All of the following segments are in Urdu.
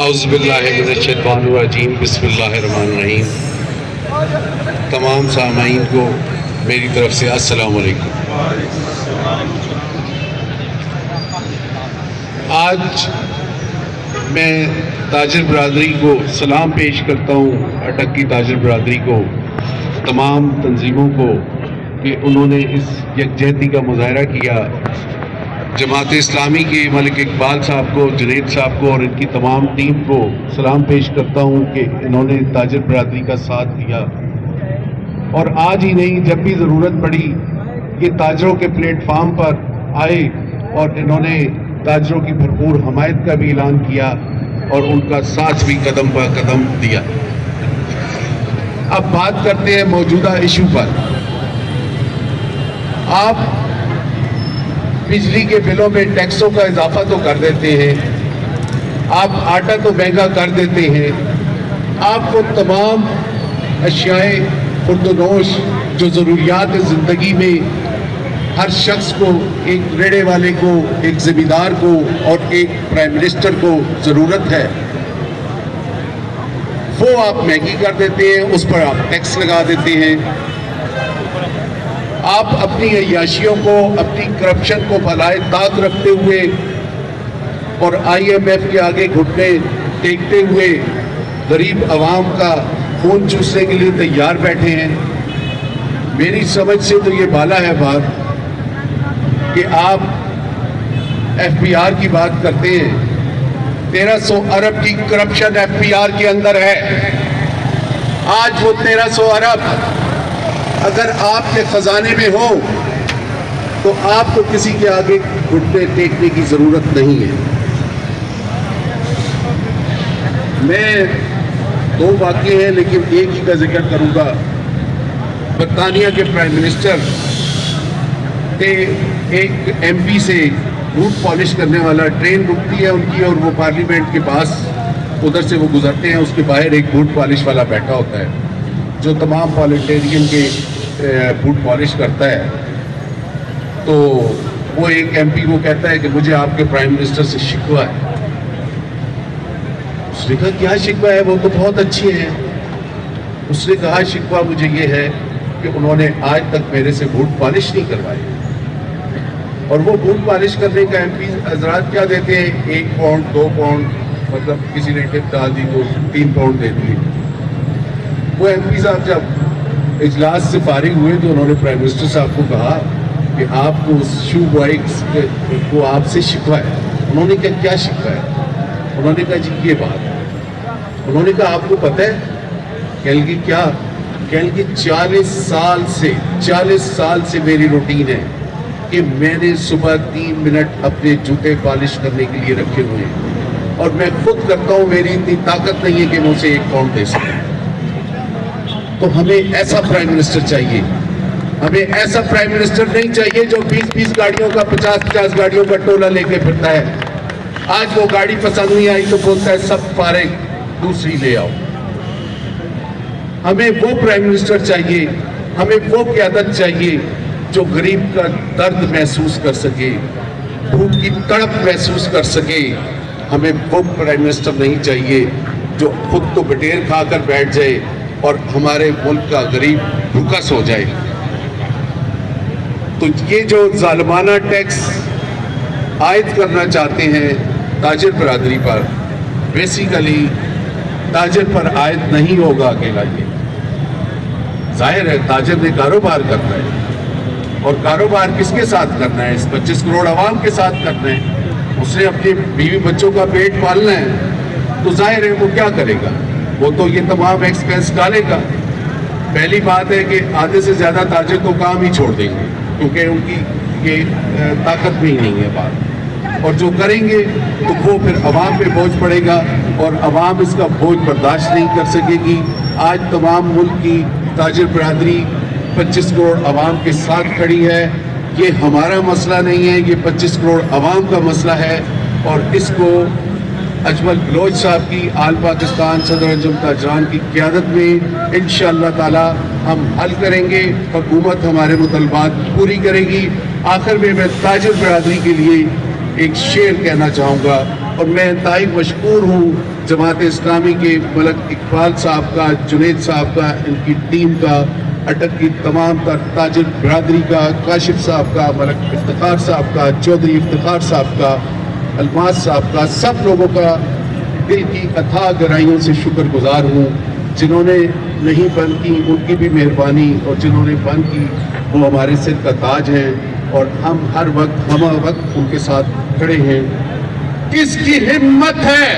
اعوذ باللہ من الشیطان الرجیم بسم اللہ الرحمن الرحیم۔ تمام سامعین کو میری طرف سے السلام علیکم۔ آج میں تاجر برادری کو سلام پیش کرتا ہوں، اٹک کی تاجر برادری کو، تمام تنظیموں کو، کہ انہوں نے اس یکجہتی کا مظاہرہ کیا۔ جماعت اسلامی کے ملک اقبال صاحب کو، جنید صاحب کو اور ان کی تمام ٹیم کو سلام پیش کرتا ہوں کہ انہوں نے تاجر برادری کا ساتھ دیا، اور آج ہی نہیں جب بھی ضرورت پڑی یہ تاجروں کے پلیٹ فارم پر آئے اور انہوں نے تاجروں کی بھرپور حمایت کا بھی اعلان کیا اور ان کا ساتھ بھی قدم بہ قدم دیا۔ اب بات کرتے ہیں موجودہ ایشو پر۔ آپ بجلی کے بلوں میں ٹیکسوں کا اضافہ تو کر دیتے ہیں، آپ آٹا تو مہنگا کر دیتے ہیں، آپ کو تمام اشیاء خوردونوش جو ضروریات زندگی میں ہر شخص کو، ایک ریڑے والے کو، ایک زمیندار کو اور ایک پرائم منسٹر کو ضرورت ہے، وہ آپ مہنگی کر دیتے ہیں، اس پر آپ ٹیکس لگا دیتے ہیں۔ آپ اپنی عیاشیوں کو، اپنی کرپشن کو بالائے طاق رکھتے ہوئے اور آئی ایم ایف کے آگے گھٹنے ٹیکتے ہوئے غریب عوام کا خون چوسنے کے لیے تیار بیٹھے ہیں۔ میری سمجھ سے تو یہ بالا ہے بات کہ آپ ایف پی آر کی بات کرتے ہیں۔ 1300 ارب کی کرپشن ایف پی آر کے اندر ہے۔ آج وہ 1300 ارب اگر آپ کے خزانے میں ہو تو آپ کو کسی کے آگے گھٹنے ٹیکنے کی ضرورت نہیں ہے۔ میں دو واقعے ہیں لیکن ایک ہی کا ذکر کروں گا۔ برطانیہ کے پرائم منسٹر تھے، ایک ایم پی سے بوٹ پالش کرنے والا، ٹرین رکتی ہے ان کی اور وہ پارلیمنٹ کے پاس ادھر سے وہ گزرتے ہیں، اس کے باہر ایک بوٹ پالش والا بیٹھا ہوتا ہے جو تمام پالیٹیرین کے بوٹ پالش کرتا ہے۔ تو وہ ایک ایم پی کو کہتا ہے کہ مجھے آپ کے پرائم منسٹر سے شکوہ ہے۔ اس نے کہا کیا شکوہ ہے؟ وہ تو بہت اچھے ہیں۔ اس نے کہا شکوہ مجھے یہ ہے کہ انہوں نے آج تک میرے سے بوٹ پالش نہیں کروائے، اور وہ بوٹ پالش کرنے کا ایم پی حضرات کیا دیتے ہیں؟ 1 پاؤنڈ 2 پاؤنڈ، مطلب کسی نے ٹپ ڈال دی تو 3 پاؤنڈ دے دیے۔ وہ ایم پی صاحب جب اجلاس سے فارغ ہوئے تو انہوں نے پرائم منسٹر صاحب کو کہا کہ آپ کو شو بوائے کو آپ سے شکوہ ہے۔ انہوں نے کہا کیا شکوہ ہے؟ انہوں نے کہا جی یہ بات ہے۔ انہوں نے کہا آپ کو پتہ ہے؟ کہنے لگے کیا؟ کہنے لگے 40 سال سے میری روٹین ہے کہ میں نے صبح 3 منٹ اپنے جوتے پالش کرنے کے لیے رکھے ہوئے ہیں، اور میں خود کرتا ہوں، میری اتنی طاقت نہیں ہے کہ میں اسے 1 پاؤنڈ دے سکوں۔ تو ہمیں ایسا پرائم منسٹر چاہیے، ہمیں ایسا پرائم منسٹر نہیں چاہیے جو 20 گاڑیوں کا 50 گاڑیوں کا ٹولہ لے کے پھرتا ہے۔ آج وہ گاڑی پسند نہیں آئی تو بولتا ہے سب فارغ، دوسری لے آؤ۔ ہمیں وہ پرائم منسٹر چاہیے، ہمیں وہ قیادت چاہیے جو غریب کا درد محسوس کر سکے، بھوک کی تڑپ محسوس کر سکے۔ ہمیں وہ پرائم منسٹر نہیں چاہیے جو خود تو بٹیر کھا کر بیٹھ جائے اور ہمارے ملک کا غریب بھوکا سو جائے۔ تو یہ جو ظالمانہ ٹیکس عائد کرنا چاہتے ہیں تاجر برادری پر، بیسیکلی تاجر پر عائد نہیں ہوگا اکیلا۔ یہ ظاہر ہے تاجر نے کاروبار کرنا ہے، اور کاروبار کس کے ساتھ کرنا ہے؟ اس 25 کروڑ عوام کے ساتھ کرنا ہے۔ اس نے اپنی بیوی بچوں کا پیٹ پالنا ہے، تو ظاہر ہے وہ کیا کرے گا؟ وہ تو یہ تمام ایکسپینس ڈالے گا۔ پہلی بات ہے کہ آدھے سے زیادہ تاجر تو کام ہی چھوڑ دیں گے کیونکہ ان کی یہ طاقت بھی نہیں ہے بات، اور جو کریں گے تو وہ پھر عوام پہ بوجھ پڑے گا اور عوام اس کا بوجھ برداشت نہیں کر سکے گی۔ آج تمام ملک کی تاجر برادری 25 کروڑ عوام کے ساتھ کھڑی ہے۔ یہ ہمارا مسئلہ نہیں ہے، یہ 25 کروڑ عوام کا مسئلہ ہے، اور اس کو اجمل بلوچ صاحب کی آل پاکستان صدر انجم تاجران کی قیادت میں انشاءاللہ تعالی ہم حل کریں گے۔ حکومت ہمارے مطالبات پوری کرے گی۔ آخر میں تاجر برادری کے لیے ایک شعر کہنا چاہوں گا اور میں انتہائی مشکور ہوں جماعت اسلامی کے ملک اقبال صاحب کا، جنید صاحب کا، ان کی ٹیم کا، اٹک کی تمام تر تاجر برادری کا، کاشف صاحب کا، ملک افتخار صاحب کا، چودھری افتخار صاحب کا، الماس صاحب کا، سب لوگوں کا دل کی اتھاہ گہرائیوں سے شکر گزار ہوں. جنہوں نے نہیں بند کی ان کی بھی مہربانی، اور جنہوں نے بند کی وہ ہمارے سر کا تاج ہیں، اور ہم ہر وقت ان کے ساتھ کھڑے ہیں. کس کی ہمت ہے،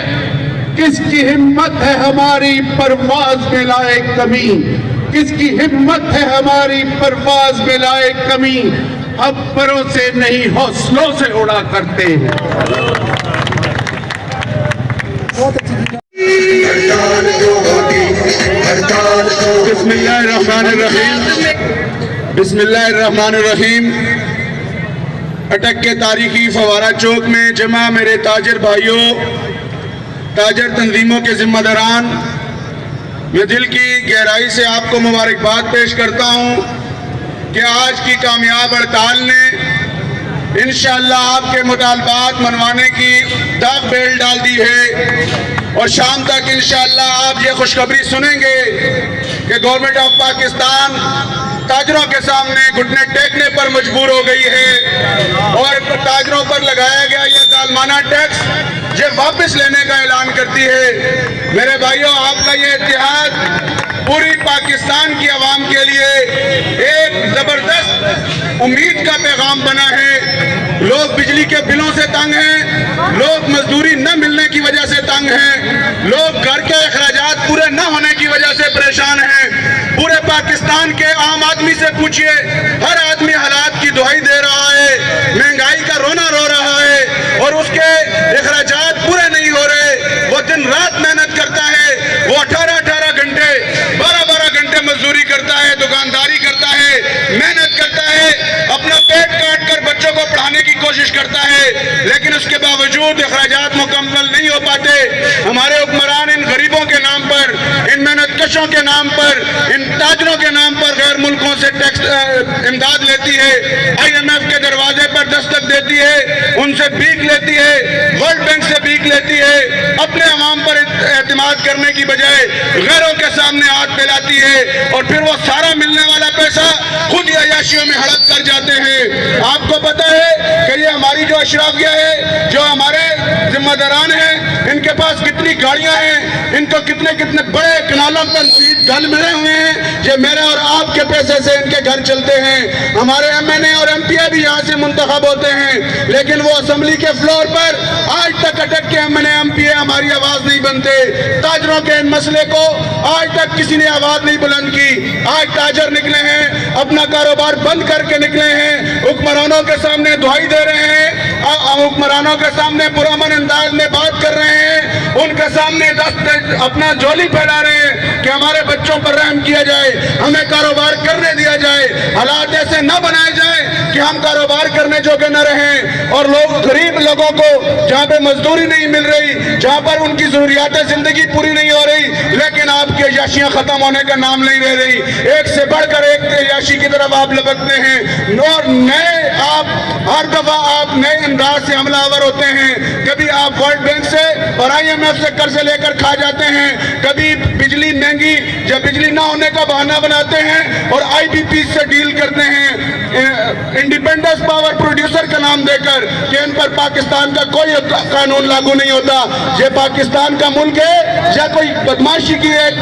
کس کی ہمت ہے ہماری پرواز میں لائے کمی، کس کی ہمت ہے ہماری پرواز میں لائے کمی، ہم پروں سے نہیں حوصلوں سے اڑا کرتے ہیں. بسم اللہ الرحمن الرحیم، بسم اللہ الرحمن الرحیم. اٹک کے تاریخی فوارہ چوک میں جمع میرے تاجر بھائیوں، تاجر تنظیموں کے ذمہ داران، میں دل کی گہرائی سے آپ کو مبارکباد پیش کرتا ہوں کہ آج کی کامیاب ہڑتال نے انشاءاللہ آپ کے مطالبات منوانے کی داغ بیل ڈال دی ہے، اور شام تک انشاءاللہ آپ یہ خوشخبری سنیں گے کہ گورنمنٹ آف پاکستان تاجروں کے سامنے گھٹنے ٹیکنے پر مجبور ہو گئی ہے، اور تاجروں پر لگایا گیا یہ ظالمانہ ٹیکس یہ واپس لینے کا اعلان کرتی ہے. میرے بھائیوں، آپ کا یہ اتحاد پوری پاکستان کی عوام کے لیے ایک زبردست امید کا پیغام بنا ہے. لوگ بجلی کے بلوں سے تنگ ہیں، لوگ مزدوری نہ ملنے کی وجہ سے تنگ ہیں، لوگ گھر کے اخراجات پورے نہ ہونے کی وجہ سے پریشان ہیں. پورے پاکستان کے عام آدمی سے پوچھئے، ہر آدمی حالات کی دہائی دے رہا ہے، مہنگائی کا رونا رو رہا ہے، اور اس کے اخراجات پورے نہیں ہو رہے. وہ دن رات محنت کرتا ہے، وہ 18 گھنٹے 12 گھنٹے مزدوری کرتا ہے، دکانداری کرتا ہے، محنت کرتا ہے، اپنا پیٹ کاٹ کر بچوں کو پڑھانے کی کوشش کرتا ہے، لیکن اس کے باوجود اخراجات مکمل نہیں ہو پاتے. ہمارے حکمران ان غریبوں کے نام پر، ان محنت کشوں کے نام پر، ان تاجروں کے نام پر غیر ملکوں سے ٹیکس امداد لیتی ہے، IMF کے دروازے پر دستک دیتی ہے، ان سے بھیک لیتی ہے، ورلڈ بینک سے بھیک لیتی ہے، اپنے عوام پر اعتماد کرنے کی بجائے غیروں کے سامنے ہاتھ پھیلاتی ہے، اور پھر وہ سارا ملنے والا پیسہ خود ہی عیاشیوں میں ہڑپ کر جاتے ہیں. آپ کو پتہ ہے کہ یہ ہماری جو اشرافیہ ہے، جو ہمارے ذمہ داران ہیں، ان کے پاس کتنی گاڑیاں ہیں، ان کو کتنے بڑے کنالوں پر مزید گھر ملے ہوئے ہیں، یہ میرے اور آپ کے پیسے سے ان کے گھر چلتے ہیں. ہمارے MNA اور MP بھی یہاں سے منتخب ہوتے ہیں، لیکن وہ اسمبلی کے فلور پر آج تک اٹک کے MNA MP ہماری آواز نہیں بنتے. تاجروں کے ان مسئلے کو آج تک کسی نے آواز نہیں بلند کی. آج تاجر نکلے ہیں، اپنا کاروبار بند کر کے نکلے ہیں، حکمرانوں کے سامنے دہائی دے رہے ہیں، حکمرانوں کے سامنے پرامن انداز میں بات کر رہے ہیں، ان کے سامنے اپنا جھولی پھیلا رہے ہیں کہ ہمارے بچوں پر رحم کیا جائے، ہمیں کاروبار کرنے دیا جائے، حالات ایسے نہ بنائے جائیں کہ ہم کاروبار کرنے جوگے نہ رہیں. اور غریب لوگوں کو جہاں پہ مزدوری نہیں مل رہی، جہاں پر ان کی ضروریات زندگی پوری نہیں ہو رہی، لیکن آپ کی عیاشیاں ختم ہونے کا نام نہیں لے رہی. ایک سے بڑھ کر ایک عیاشی کی طرف آپ لپکتے ہیں، اور ہر دفعہ آپ نئے انداز سے حملہ آور ہوتے ہیں. کبھی آپ ورلڈ بینک سے اور IMF سے قرضے لے کر کھا جاتے ہیں، کبھی بجلی مہنگی یا بجلی نہ ہونے کا بہانہ بناتے ہیں اور IPP سے ڈیل کرتے ہیں انڈیپینڈنس پاور پروڈیوسر کا نام دے کر کہ ان پر پاکستان کا کوئی قانون لاگو نہیں ہوتا. یہ پاکستان کا ملک ہے یا کوئی بدماشی کی ایک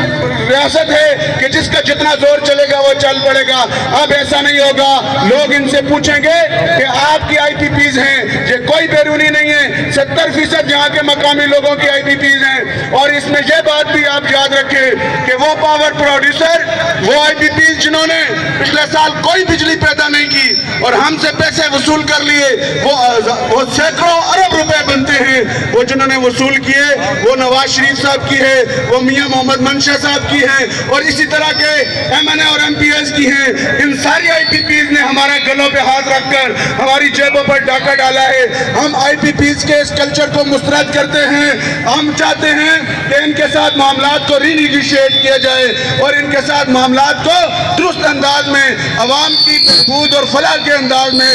ریاست ہے کہ جس کا جتنا زور چلے گا وہ چل پڑے گا؟ اب ایسا نہیں ہوگا. لوگ ان سے پوچھیں گے کہ آپ کی IPPs ہیں، یہ کوئی بیرونی نہیں ہے، 70% یہاں کے مقامی لوگوں کی IPPs ہیں. اور اس میں یہ بات بھی آپ یاد رکھیں کہ وہ پاور پروڈیوسر، وہ IPPs جنہوں نے پچھلے سال کوئی بجلی پیدا نہیں کی اور ہم سے پیسے وصول کر لیے، وہ سینکڑوں ارب روپے بنتے ہیں، وہ جنہوں نے وصول کیے وہ نواز شریف صاحب کی ہے، وہ میاں محمد منشا صاحب کی ہے، اور اسی طرح کے MNA اور MPs کی ہیں. ان ساری IPPs نے ہمارے گلوں پہ ہاتھ رکھ کر ہماری جیبوں پر ڈاکہ ڈالا ہے. ہم IPPs کے اس کلچر کو مسترد کرتے ہیں. ہم چاہتے ہیں کہ ان کے ساتھ معاملات کو ری نیگوشیٹ کیا جائے اور ان کے ساتھ معاملات کو درست انداز میں عوام کی بہبود اور فلاح کے انداز میں